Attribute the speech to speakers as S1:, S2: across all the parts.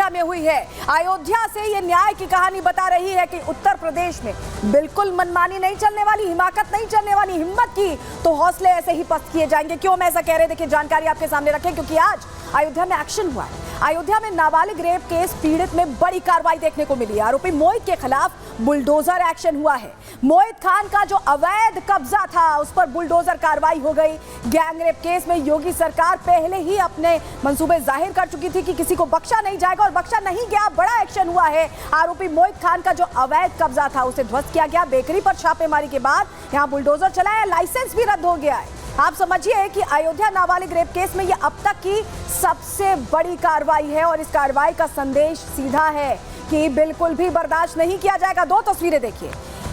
S1: अयोध्या में हुई है। अयोध्या से ये न्याय की कहानी बता रही है कि उत्तर प्रदेश में बिल्कुल मनमानी नहीं चलने वाली, हिमाकत नहीं चलने वाली। हिम्मत की तो हौसले ऐसे ही पस्त किए जाएंगे। क्यों मैं ऐसा कह रहे, देखिए जानकारी आपके सामने रखें, क्योंकि आज अयोध्या में एक्शन हुआ है। अयोध्या में नाबालिग रेप केस पीड़ित में बड़ी कार्रवाई देखने को मिली है। आरोपी मोहित के खिलाफ बुलडोजर एक्शन हुआ है। मोहित खान का जो अवैध कब्जा था उस पर बुलडोजर कार्रवाई हो गई। गैंग रेप केस में योगी सरकार पहले ही अपने मंसूबे जाहिर कर चुकी थी कि किसी को बख्शा नहीं जाएगा, और बख्शा नहीं गया। बड़ा एक्शन हुआ है। आरोपी मोहित खान का जो अवैध कब्जा था उसे ध्वस्त किया गया। बेकरी पर छापेमारी के बाद यहां बुलडोजर चलाया, लाइसेंस भी रद्द हो गया है। आप समझिए कि अयोध्या नाबालिग रेप केस में यह अब तक की सबसे बड़ी कार्रवाई है, और इस कार्रवाई का संदेश सीधा है कि बिल्कुल भी बर्दाश्त नहीं किया जाएगा। दो तस्वीरें देखिए,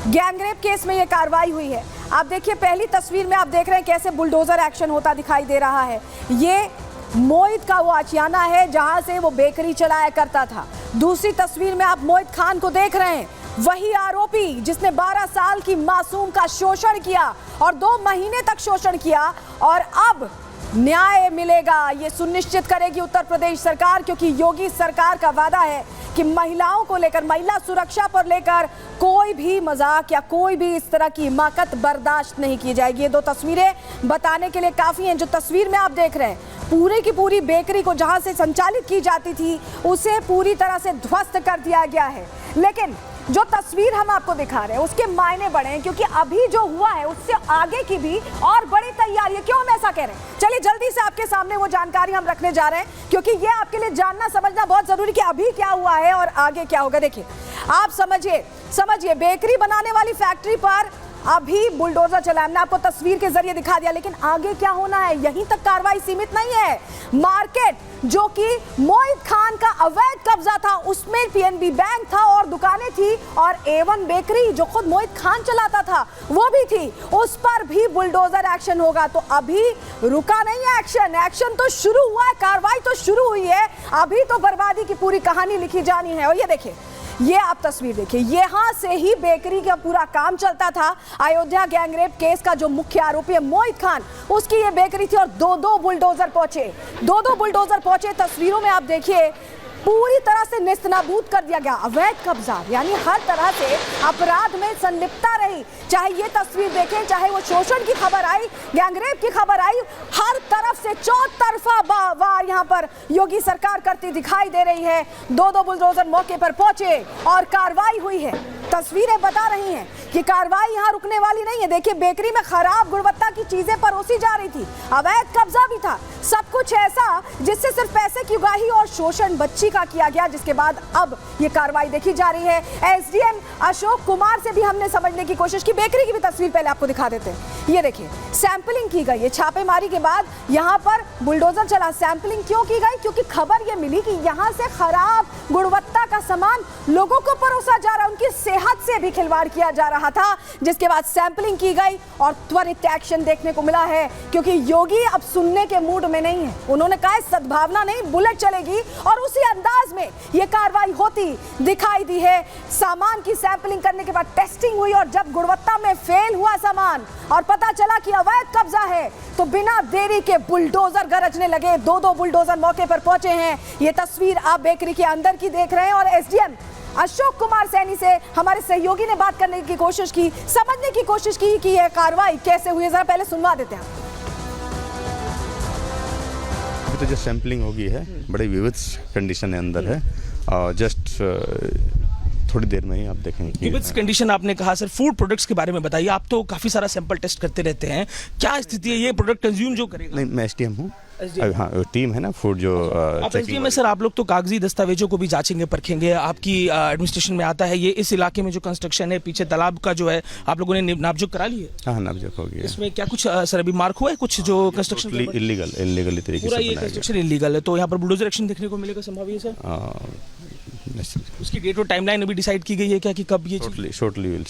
S1: गैंग रेप केस में यह कार्रवाई हुई है। आप देखिए, पहली तस्वीर में आप देख रहे हैं कैसे बुलडोजर एक्शन होता दिखाई दे रहा है। ये मोहित का वो आशियाना है जहां से वो बेकरी चलाया करता था। दूसरी तस्वीर में आप मोहित खान को देख रहे हैं, वही आरोपी जिसने 12 साल की मासूम का शोषण किया और 2 महीने तक शोषण किया, और अब न्याय मिलेगा ये सुनिश्चित करेगी उत्तर प्रदेश सरकार, क्योंकि योगी सरकार का वादा है कि महिलाओं को लेकर, महिला सुरक्षा पर लेकर कोई भी मजाक या कोई भी इस तरह की हिमाकत बर्दाश्त नहीं की जाएगी। ये 2 तस्वीरें बताने के लिए काफी हैं। जो तस्वीर में आप देख रहे हैं, पूरी की पूरी बेकरी को जहां से संचालित की जाती थी उसे पूरी तरह से ध्वस्त कर दिया गया है। लेकिन जो तस्वीर हम आपको दिखा रहे हैं उसके मायने बड़े हैं, क्योंकि अभी जो हुआ है उससे आगे की भी और बड़ी तैयारी है। क्यों हम ऐसा कह रहे हैं, चलिए जल्दी से आपके सामने वो जानकारी हम रखने जा रहे हैं, क्योंकि ये आपके लिए जानना समझना बहुत जरूरी कि अभी क्या हुआ है और आगे क्या होगा। देखिए, आप समझिए बेकरी बनाने वाली फैक्ट्री पर अभी बुलडोजर चला। हमने आपको तस्वीर के जरिए दिखा दिया, लेकिन आगे क्या होना है, यहीं तक कार्रवाई सीमित नहीं है। मार्केट जो कि मोहित खान का अवैध कब्जा था उसमें पीएनबी बैंक था और दुकानें थी, और A1 बेकरी जो खुद मोहित खान चलाता था वो भी थी, उस पर भी बुलडोजर एक्शन होगा। तो अभी रुका नहीं है एक्शन तो शुरू हुआ है, कार्रवाई तो शुरू हुई है। अभी तो बर्बादी की पूरी कहानी लिखी जानी है। और ये देखिए, ये आप तस्वीर देखिए, यहां से ही बेकरी का पूरा काम चलता था। अयोध्या गैंगरेप केस का जो मुख्य आरोपी है मोहित खान, उसकी ये बेकरी थी, और 2 बुलडोजर पहुंचे। तस्वीरों में आप देखिए, पूरी तरह से नेस्तनाबूद कर दिया गया अवैध कब्जा, यानी हर तरह से अपराध में संलिप्तता रही। चाहे ये तस्वीर देखें, चाहे वो शोषण की खबर आई, गैंगरेप की खबर आई, हर तरफ से चौतरफा वार यहाँ पर योगी सरकार करती दिखाई दे रही है। 2 बुलडोजर मौके पर पहुंचे और कार्रवाई हुई है। तस्वीरें बता रही हैं कि कार्रवाई यहाँ रुकने वाली नहीं है। देखिए, बेकरी में खराब गुणवत्ता की चीजें परोसी जा रही थी, अवैध कब्जा भी था, सब कुछ ऐसा जिससे सिर्फ पैसे की उगाही और शोषण बच्ची का किया गया, जिसके बाद अब ये कार्रवाई देखी जा रही है। एसडीएम अशोक कुमार से भी हमने समझने की कोशिश की। बेकरी की भी तस्वीर पहले आपको दिखा देते हैं। ये देखिए, सैंपलिंग की गई है छापेमारी के बाद, यहाँ पर बुलडोजर चला। सैंपलिंग क्यों की गई? क्योंकि खबर ये मिली कि यहाँ से खराब गुणवत्ता का सामान लोगों को परोसा जा रहा है, उनकी सेहत से भी खिलवाड़ किया जा रहा था, जिसके बाद सैंपलिंग की गई और त्वरित एक्शन देखने को मिला है। क्योंकि योगी अब सुनने के मूड में नहीं है, उन्होंने कहा सद्भावना नहीं, बुलेट चलेगी, और उसी अंदाज में ये कार्रवाई होती दिखाई दी है। सामान की सैंपलिंग करने के बाद टेस्टिंग हुई, और जब गुणवत्ता में फेल हुआ सामान और पता चला कि अवैध कब्जा है, तो बिना देरी के बुलडोजर गरजने लगे। 2 बुलडोजर मौके पर पहुंचे हैं। ये तस्वीर आप बेकरी के अंदर की देख रहे हैं, और एसडीएम अशोक कुमार सैनी से हमारे सहयोगी ने बात करने की कोशिश की, समझने की कोशिश की कि यह कार्रवाई कैसे हुई। जरा पहले सुनवा देते हैं।
S2: अभी तो जो सैंपलिंग होगी है बड़ी विविध कंडीशन है, अंदर है, और जस्ट थोड़ी देर में ही आप देखेंगे।
S3: विविध कंडीशन आपने कहा, सर फूड प्रोडक्ट्स के बारे में बताइए। आप तो काफी सारा सैंपल टेस्ट करते रहते हैं, क्या स्थिति है? ये प्रोडक्ट कंज्यूम जो करेगा?
S2: नहीं, मैं एसडीएम हूँ। हाँ, टीम है ना फूड जो
S3: एसडीएम में। सर आप लोग तो कागजी दस्तावेजों को भी जांचेंगे, परखेंगे। आपकी एडमिनिस्ट्रेशन में आता है ये, इस इलाके में जो कंस्ट्रक्शन है पीछे तालाब का जो है, आप लोगों ने नापजोक करा ली है?
S2: हाँ, नापजोक हो गया।
S3: इसमें क्या कुछ सर अभी मार्क हुआ है कुछ जो कंस्ट्रक्शन
S2: इलीगल तरीके से
S3: ये कंस्ट्रक्शन इलीगल है, तो यहाँ पर बुलडोजर एक्शन देखने को मिलेगा संभावित सर? उसकी डेट और टाइमलाइन अभी डिसाइड की गई है क्या कि कब ये?
S2: Shortly will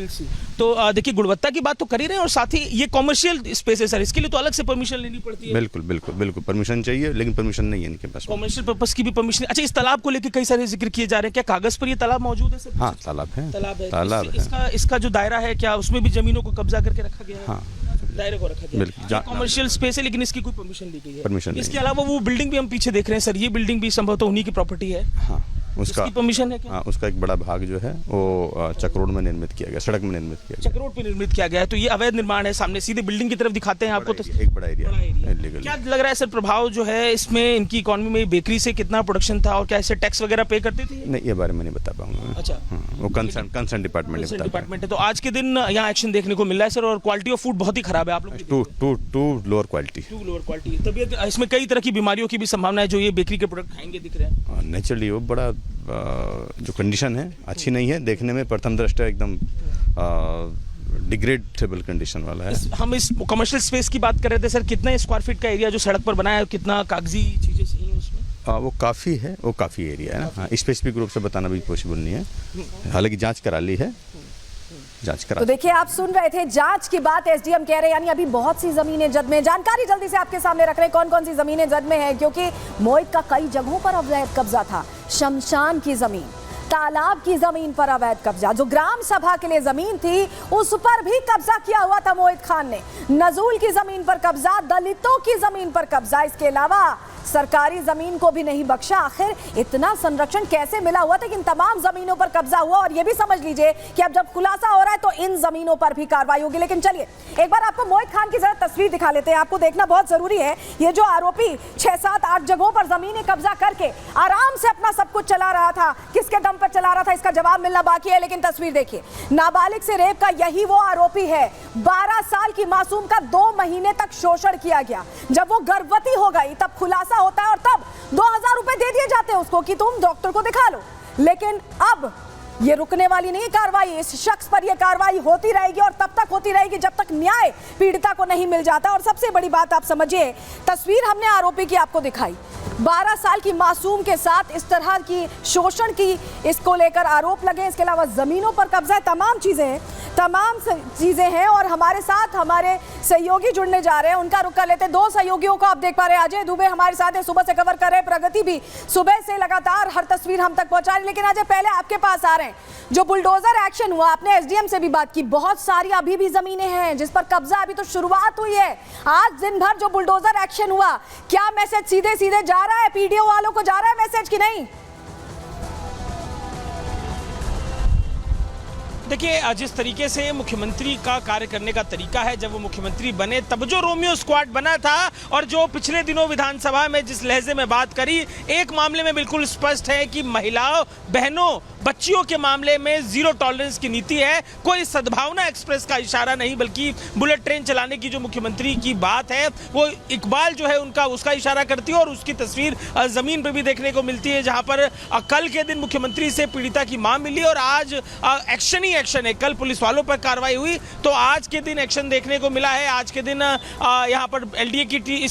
S2: see.
S3: तो देखिए, गुणवत्ता की बात तो कर ही रहे हैं, और साथ ही ये कॉमर्शियल स्पेस है सर, इसके लिए तो अलग से परमिशन लेनी पड़ती है।
S2: बिल्कुल परमिशन चाहिए, लेकिन परमिशन नहीं है इनके पास।
S3: कॉमर्शियल पर्पस की भी परमिशन। अच्छा, इस तालाब को लेकर कई सारे जिक्र किए जा रहे हैं, क्या कागज पर ये तालाब मौजूद है सर?
S2: हाँ, तालाब है।
S3: इसका जो दायरा है, क्या उसमें भी जमीनों को कब्जा करके रखा गया है?
S2: हाँ,
S3: दायरे को रखा गया
S2: बिल्कुल।
S3: कॉमर्शियल स्पेस है लेकिन इसकी कोई परमिशन ली गई है?
S2: परमिशन नहीं
S3: इसके
S2: है।
S3: अलावा वो बिल्डिंग भी हम पीछे देख रहे हैं सर, ये बिल्डिंग भी संभवतः उन्हीं की प्रॉपर्टी है,
S2: हाँ उसका
S3: उसकी परमिशन है क्या?
S2: हाँ उसका एक बड़ा भाग जो है वो चक्रोड में निर्मित किया गया, सड़क में निर्मित किया गया।
S3: चक्रोड पे निर्मित किया गया है, तो ये अवैध निर्माण है। सामने सीधे बिल्डिंग की तरफ दिखाते हैं आपको, तो
S2: एक बड़ा एरिया
S3: बड़ा एरिया।
S2: इलीगल।
S3: क्या लग रहा है सर प्रभाव जो है इसमें इनकी इकोनॉमी में, बेकरी से कितना प्रोडक्शन था और क्या ऐसे टैक्स वगैरह पे करते थे?
S2: नहीं, ये बारे में नहीं बता पाऊंगा मैं।
S3: अच्छा।
S2: हाँ, वो कंसर्न डिपार्टमेंट ने
S3: डिपार्टमेंट है, तो आज के दिन यहाँ एक्शन देखने को मिल रहा है सर, और क्वालिटी ऑफ फूड बहुत ही खराब है आप लोग की।
S2: Too lower quality.
S3: Too lower quality, तबीयत इसमें कई तरह की बीमारियों की भी संभावना है जो ये बेकरी के प्रोडक्ट खाएंगे दिख रहे हैं।
S2: नेचुरली वो बड़ा जो कंडीशन है अच्छी नहीं है, देखने में प्रथम दृष्टया एकदम डिग्रेडेबल कंडीशन वाला है।
S3: हम इस कमर्शियल स्पेस की बात कर रहे थे सर, कितना स्क्वायर फीट का एरिया जो सड़क पर बनाया है, कितना कागजी चीजें सही हैं उसमें?
S2: वो काफ़ी एरिया है ना। हाँ, स्पेसिफिक रूप से बताना भी पॉसिबल नहीं है, हालांकि जांच करा ली है, जांच करा।
S1: तो देखिए, आप सुन रहे थे जांच की बात एसडीएम कह रहे हैं, यानी अभी बहुत सी जमीनें जद में। जानकारी जल्दी से आपके सामने रख रहे हैं कौन कौन सी जमीनें जद में है, क्योंकि मोहित का कई जगहों पर अवैध कब्जा था। शमशान की जमीन, तालाब की जमीन पर अवैध कब्जा, जो ग्राम सभा के लिए जमीन थी उस पर भी कब्जा किया हुआ था मोहित खान ने। नजूल की जमीन पर कब्जा, दलितों की जमीन पर कब्जा, इसके अलावा सरकारी जमीन को भी नहीं बख्शा। आखिर इतना संरक्षण कैसे मिला हुआ था कि इन तमाम जमीनों पर कब्जा हुआ? और ये भी समझ लीजिए कि अब जब खुलासा हो रहा है तो इन जमीनों पर भी कार्रवाई होगी। लेकिन चलिए एक बार आपको मोहित खान की जरा तस्वीर दिखा लेते हैं, आपको देखना बहुत जरूरी है। ये जो आरोपी 6, 7, 8 जगहों पर जमीनें कब्जा करके आराम से अपना सब कुछ चला रहा था, किसके दम पर चला रहा था इसका जवाब मिलना बाकी है। लेकिन तस्वीर देखिए, नाबालिग से रेप का यही वो आरोपी है। 12 साल की मासूम का 2 महीने तक शोषण किया गया। जब वो गर्भवती हो गई तब खुलासा होता है और तब 2000 रुपए दे दिए जाते हैं उसको कि तुम डॉक्टर को दिखा लो। लेकिन अब ये रुकने वाली नहीं कार्रवाई, इस शख्स पर यह कार्रवाई होती रहेगी और तब तक होती रहेगी जब तक न्याय पीड़िता को नहीं मिल जाता। और सबसे बड़ी बात आप समझिए, तस्वीर हमने आरोपी की आपको दिखाई, 12 साल की मासूम के साथ इस तरह की शोषण की इसको लेकर आरोप लगे। इसके अलावा जमीनों पर कब्जा, तमाम चीजें हैं। और हमारे साथ हमारे सहयोगी जुड़ने जा रहे हैं, उनका रुख कर लेते हैं। 2 सहयोगियों को आप देख पा रहे हैं, अजय दुबे हमारे साथ है, सुबह से कवर कर रहे हैं, प्रगति भी सुबह से लगातार हर तस्वीर हम तक पहुंचा रही। लेकिन अजय, पहले आपके पास आ रहे हैं, जो बुलडोजर एक्शन हुआ, आपने एसडीएम से भी बात की, बहुत सारी अभी भी जमीनें हैं जिस पर कब्जा, अभी तो शुरुआत हुई है। आज दिन भर जो बुलडोजर एक्शन हुआ, क्या मैसेज सीधे सीधे जा रहा है पीडीओ वालों को, जा रहा है मैसेज कि नहीं?
S3: देखिए, जिस तरीके से मुख्यमंत्री का कार्य करने का तरीका है, जब वो मुख्यमंत्री बने तब जो रोमियो स्क्वाड बना था और जो पिछले दिनों विधानसभा में जिस लहजे में बात करी, एक मामले में बिल्कुल स्पष्ट है कि महिलाओं, बहनों, बच्चियों के मामले में जीरो टॉलरेंस की नीति है। कोई सद्भावना एक्सप्रेस का इशारा नहीं, बल्कि बुलेट ट्रेन चलाने की जो मुख्यमंत्री की बात है वो इकबाल जो है उनका, उसका इशारा करती है। और उसकी तस्वीर जमीन पर भी देखने को मिलती है, जहां पर कल के दिन मुख्यमंत्री से पीड़िता की मां मिली और आज एक्शन ही एक्शन है। कल पुलिस वालों पर कार्रवाई हुई तो आज के दिन एक्शन देखने को मिला है। आज के दिन यहाँ पर एलडीए की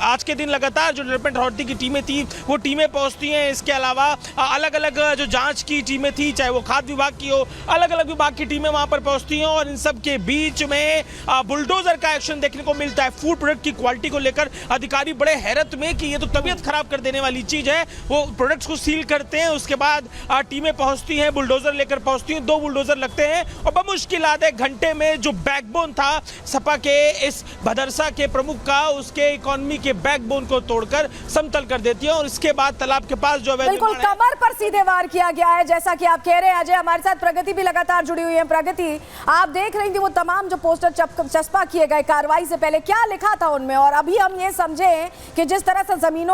S3: आज के दिन लगातार जो डेवलपमेंट अथॉरिटी की टीमें थी वो टीमें पहुंचती हैं। इसके अलावा अलग अलग जो जांच की टीमें थी, चाहे वो खाद्य विभाग की हो, अलग अलग विभाग की टीमें वहां पर पहुंचती हैं। और इन सब के बीच में बुलडोजर का एक्शन देखने को मिलता है। फूड प्रोडक्ट की क्वालिटी को लेकर अधिकारी बड़े हैरत में कि ये तो तबीयत खराब कर देने वाली चीज है। वो प्रोडक्ट्स को सील करते हैं, उसके बाद टीमें पहुंचती हैं, बुलडोजर लेकर पहुंचती हैं। 2 बुलडोजर लगते हैं और बमुश्किल आधे घंटे में जो बैकबोन था सपा के इस भदरसा के प्रमुख का, उसके इकोनॉमी के बैकबोन को तोड़कर समतल कर देती है। और इसके बाद तालाब के पास जो
S1: बिल्कुल कमर पर सीधे वार किया गया है, जैसा कि आप कह रहे हैं। अजय, हमारे साथ प्रगति भी लगातार जुड़ी हुई है। प्रगति, आप देख रही थी वो तमाम जो पोस्टर चस्पा किए गए कार्रवाई से पहले, क्या लिखा था उनमें? और अभी हम ये समझे कि जिस तरह से जमीनों